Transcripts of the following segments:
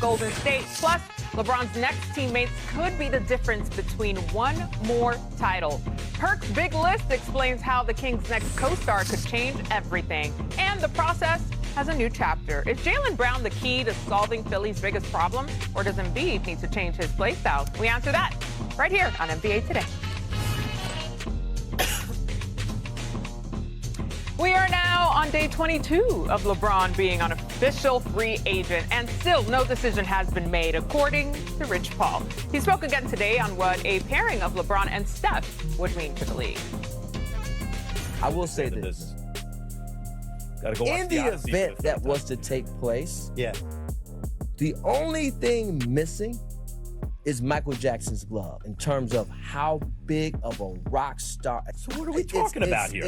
Golden State. Plus, LeBron's next teammates could be the difference between one more title. Perk's big list explains how the Kings' next co-star could change everything. And the process has a new chapter. Is Jaylen Brown the key to solving Philly's biggest problem? Or does Embiid need to change his play style? We answer that right here on NBA Today. We are now on day 22 of LeBron being an official free agent, and still no decision has been made, according to Rich Paul. He spoke again today on what a pairing of LeBron and Steph would mean to the league. I will say this. Gotta go In the event that was to take place, the only thing missing is Michael Jackson's glove in terms of how big of a rock star. So what are we talking about here?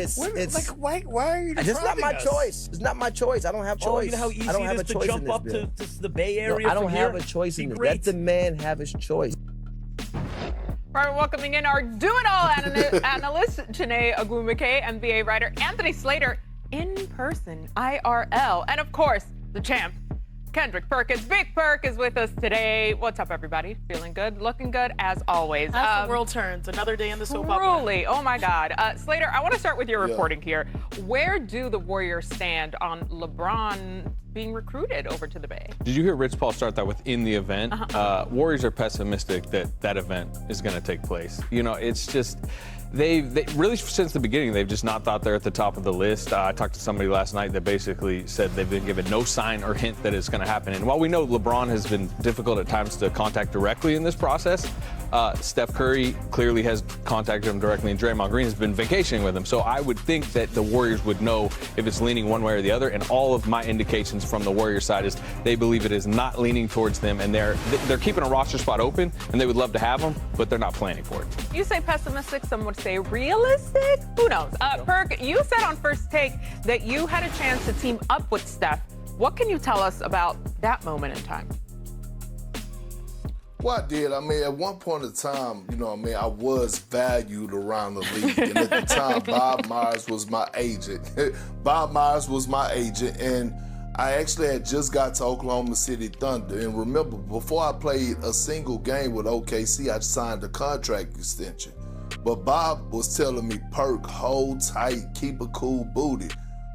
Why are you? It's not my choice. It's not my choice. I don't have choice. You know how easy I don't have it is a choice to jump up to the Bay Area. No, I don't have here? a choice in it. Great. Let the man have his choice. All right, welcoming in our do-it-all analyst, Janae Agumake, NBA writer Anthony Slater, in person, IRL, and of course, the champ, Kendrick Perkins. Big Perk is with us today. What's up, everybody? Feeling good? Looking good, as always. As the world turns, another day in the soap opera. Truly, oh my God. Slater, I want to start with your reporting here. Where do the Warriors stand on LeBron being recruited over to the Bay? Did you hear Rich Paul start that with in the event? Warriors are pessimistic that that event is going to take place. You know, it's just, they really, since the beginning, they've just not thought they're at the top of the list. I talked to somebody last night that basically said they've been given no sign or hint that it's going to happen. And while we know LeBron has been difficult at times to contact directly in this process, Steph Curry clearly has contacted him directly, and Draymond Green has been vacationing with him. So I would think that the Warriors would know if it's leaning one way or the other. And all of my indications from the Warriors side is they believe it is not leaning towards them, and they're keeping a roster spot open, and they would love to have them, but they're not planning for it. You say pessimistic, some would say realistic. Who knows? Perk, you said on First Take that you had a chance to team up with Steph. What can you tell us about that moment in time? Well, I did. I mean, at one point in time, I was valued around the league. And at the time, Bob Myers was my agent. And I actually had just got to Oklahoma City Thunder. And remember, before I played a single game with OKC, I signed a contract extension. But Bob was telling me, Perk, hold tight, keep a cool booty.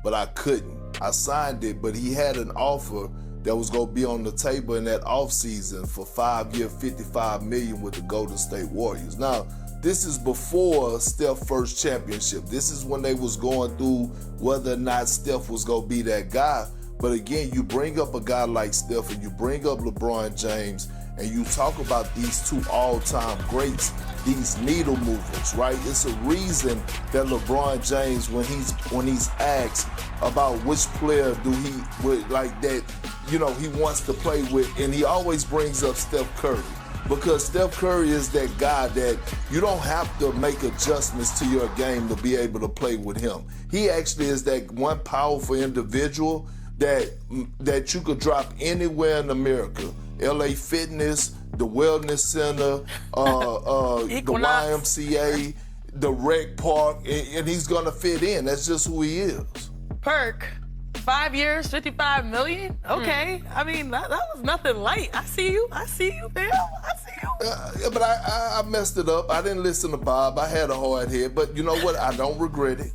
But I couldn't. I signed it, but he had an offer that was going to be on the table in that offseason for 5 years, $55 million with the Golden State Warriors. Now, this is before Steph's first championship. This is when they was going through whether or not Steph was going to be that guy. But again, you bring up a guy like Steph and you bring up LeBron James and you talk about these two all-time greats, these needle movers, right? It's a reason that LeBron James, when he's asked about which player do he would like that, he wants to play with, and he always brings up Steph Curry. Because Steph Curry is that guy that you don't have to make adjustments to your game to be able to play with him. He actually is that one powerful individual that you could drop anywhere in America. LA Fitness, the Wellness Center, the YMCA, the rec park, and he's gonna fit in. That's just who he is. Perk, 5 years, $55 million? Okay. I mean, that was nothing light. I see you, Bill. I see you. But I messed it up. I didn't listen to Bob. I had a hard head. But you know what? I don't regret it.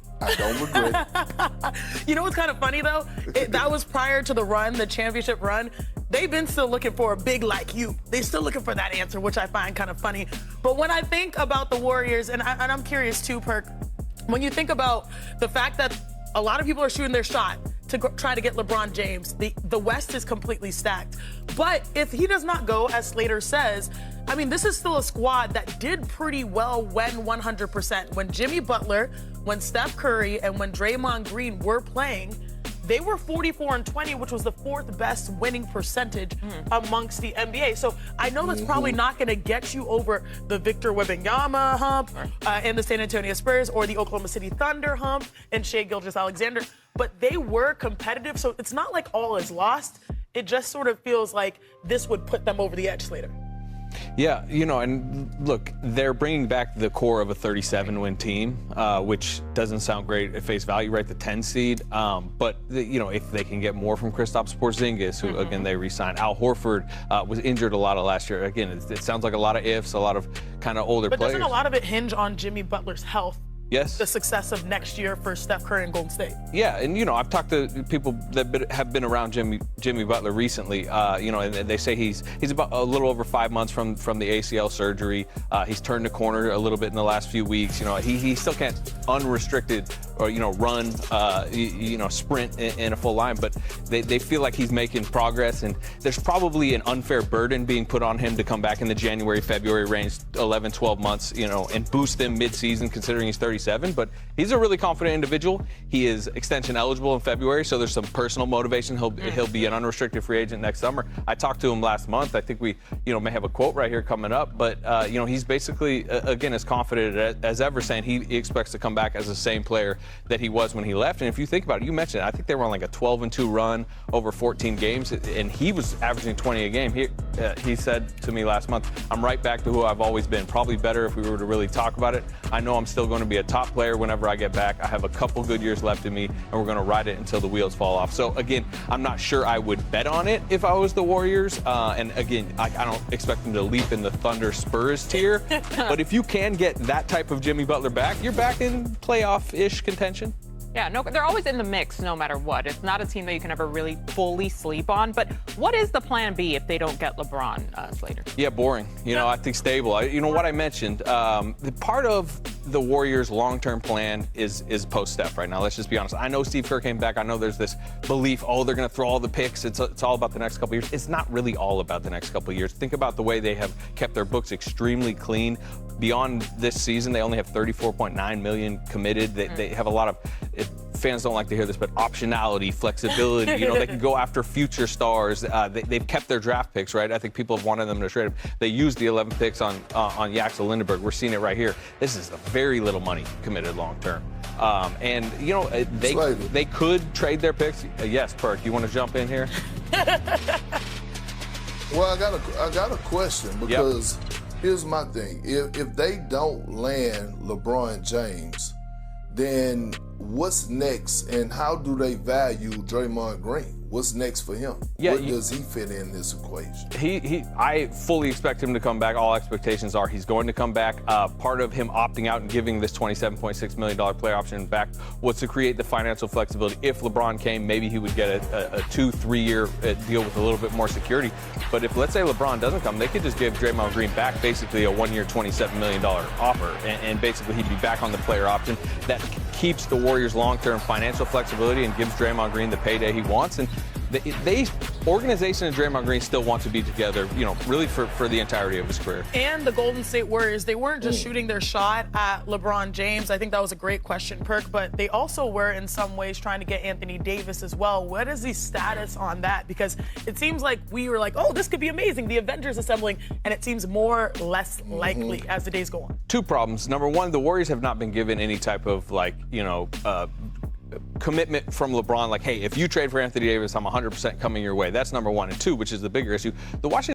You know what's kind of funny, though? That was prior to the championship run. They've been still looking for a big like you. They're still looking for that answer, which I find kind of funny. But when I think about the Warriors, and I'm curious too, Perk, when you think about the fact that a lot of people are shooting their shot to try to get LeBron James, the West is completely stacked. But if he does not go, as Slater says, I mean, this is still a squad that did pretty well when 100%. When Jimmy Butler, when Steph Curry, and when Draymond Green were playing, they were 44-20, which was the fourth best winning percentage amongst the NBA. So I know that's probably not going to get you over the Victor Wembanyama hump and the San Antonio Spurs or the Oklahoma City Thunder hump and Shai Gilgeous-Alexander, but they were competitive. So it's not like all is lost. It just sort of feels like this would put them over the edge later. Yeah, and look, they're bringing back the core of a 37-win team, which doesn't sound great at face value, right? The 10 seed. But if they can get more from Kristaps Porzingis, who again they re-signed, Al Horford was injured a lot of last year. Again, it sounds like a lot of ifs, a lot of kind of older players. But doesn't a lot of it hinge on Jimmy Butler's health? Yes. The success of next year for Steph Curry and Golden State. Yeah, and I've talked to people that have been around Jimmy Butler recently. And they say he's about a little over 5 months from the ACL surgery. He's turned the corner a little bit in the last few weeks. He still can't unrestricted or run, sprint in a full line, but they feel like he's making progress, and there's probably an unfair burden being put on him to come back in the January-February range, 11, 12 months, and boost them mid-season considering he's 37. But he's a really confident individual. He is extension eligible in February, so there's some personal motivation. He'll be an unrestricted free agent next summer. I talked to him last month. I think we may have a quote right here coming up, but he's basically again as confident as ever, saying he expects to come back as the same player that he was when he left. And if you think about it, you mentioned it, I think they were on like a 12-2 run over 14 games, and he was averaging 20 a game. He said to me last month, "I'm right back to who I've always been. Probably better if we were to really talk about it. I know I'm still going to be a top player whenever I get back. I have a couple good years left in me, and we're going to ride it until the wheels fall off." So again, I'm not sure I would bet on it if I was the Warriors. And again, I don't expect them to leap in the Thunder Spurs tier. But if you can get that type of Jimmy Butler back, you're back in playoff-ish contention. Yeah, no, they're always in the mix no matter what. It's not a team that you can ever really fully sleep on. But what is the plan B if they don't get LeBron, Slater? Yeah, boring. I think stable. What I mentioned, the part of the Warriors' long-term plan is post-Steph right now. Let's just be honest. I know Steve Kerr came back. I know there's this belief, they're going to throw all the picks. It's all about the next couple years. It's not really all about the next couple years. Think about the way they have kept their books extremely clean. Beyond this season, they only have $34.9 million committed. They have a lot of, fans don't like to hear this, but optionality, flexibility. They can go after future stars. They've kept their draft picks, right? I think people have wanted them to trade them. They used the 11 picks on Yaxel Lindenberg. We're seeing it right here. This is a very little money committed long term. They could trade their picks. Yes, Perk, you want to jump in here? Well, I got a question because here's my thing. If they don't land LeBron James, then what's next, and how do they value Draymond Green? What's next for him? Where does he fit in this equation? I fully expect him to come back. All expectations are he's going to come back. Part of him opting out and giving this $27.6 million player option back was to create the financial flexibility. If LeBron came, maybe he would get a 2-3 year deal with a little bit more security. But if, let's say, LeBron doesn't come, they could just give Draymond Green back basically a 1 year, $27 million offer. And basically he'd be back on the player option. That keeps the Warriors' long-term financial flexibility and gives Draymond Green the payday he wants. And the organization and Draymond Green still want to be together, really for the entirety of his career. And the Golden State Warriors, they weren't just shooting their shot at LeBron James. I think that was a great question, Perk, but they also were in some ways trying to get Anthony Davis as well. What is the status on that? Because it seems like we were like, this could be amazing, the Avengers assembling, and it seems less likely as the days go on. Two problems. Number one, the Warriors have not been given any type of commitment from LeBron, like, hey, if you trade for Anthony Davis, I'm 100% coming your way. That's number one. And two, which is the bigger issue, the Washington